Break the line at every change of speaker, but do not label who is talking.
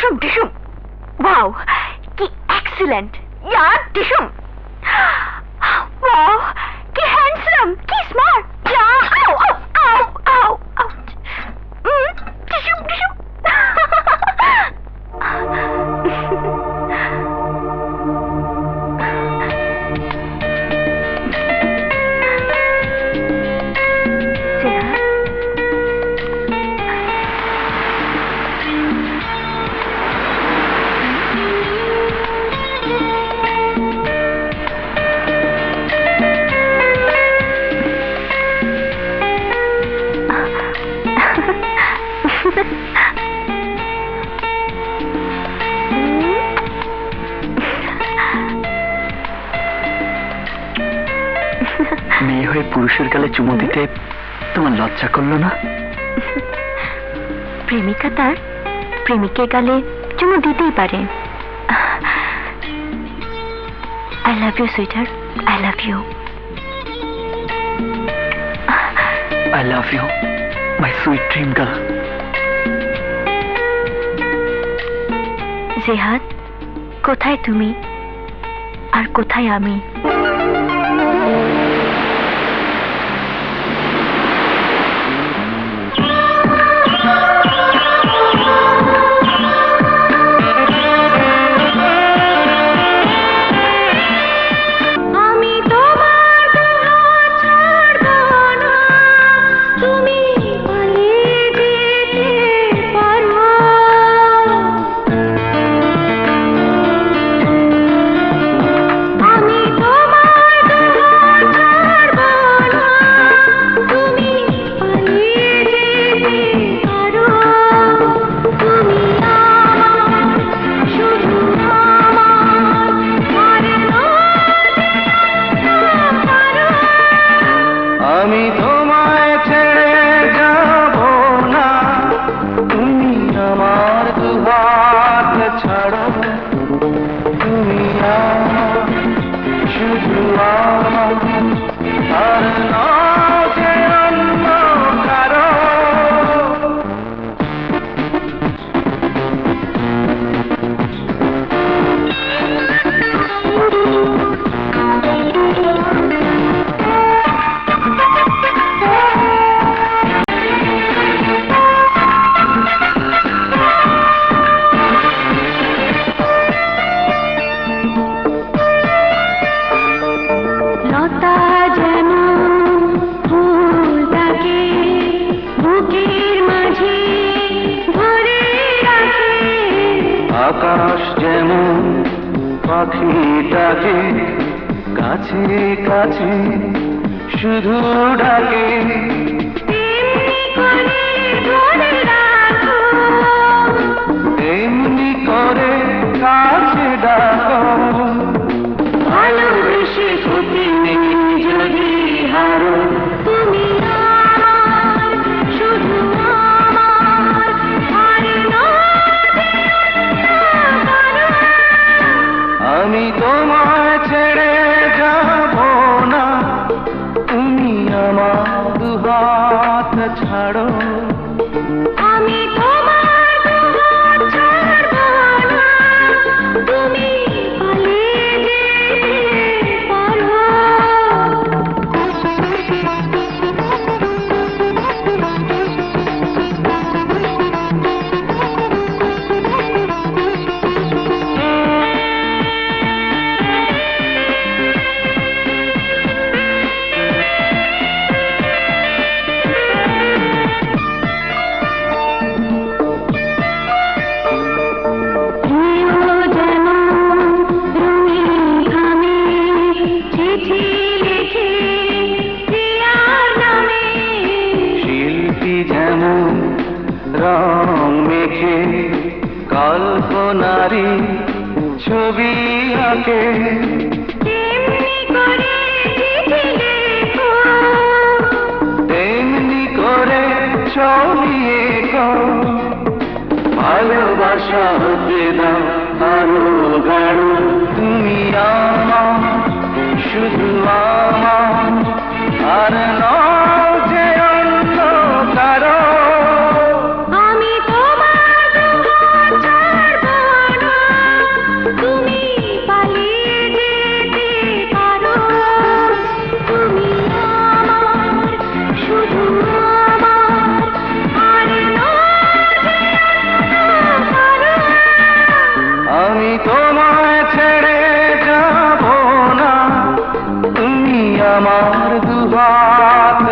डिशुम डिशुम wow की excellent यार डिशुम wow की हैंडसम की स्मार्ट यार आओ आओ आओ आओ आओ डिशुम डिशुम
মেয়ে হয়ে পুরুষের গালে চুমু দিতে তোমার লজ্জা করলো না?
প্রেমিকা তার প্রেমিকের গালে চুমু দিতেই পারে। I love you sweeter, I love you.
I love you my sweet dream girl.
Jehad, কোথায় তুমি আর কোথায় আমি?
আকাশ যেমন পাখিটাকে কাছে কাছে শুধু ডাকে, তেমনি করে কাছে ডাকো। ভালোবেসে ক্ষতি নেই যদি হারো, তুমি শুধু আমি তোমায় ছেড়ে যাব না, তুমি আমার দুহাত ছাড়ো। আমি তোমার দুহাত ছাড়ব না, তুমি পালিয়ে যেতে পারো। রং মেখে কল্পনারি ছবি আঁকে, তেমনি করে ছবিয়ে ভালোবাসা হতে দাও আরো গাঢ়। তুমি আমার শুধু আমার, আর নও যে অন্য কারো। আমি তোমার দুহাত ছাড়ব
আমার দুহাত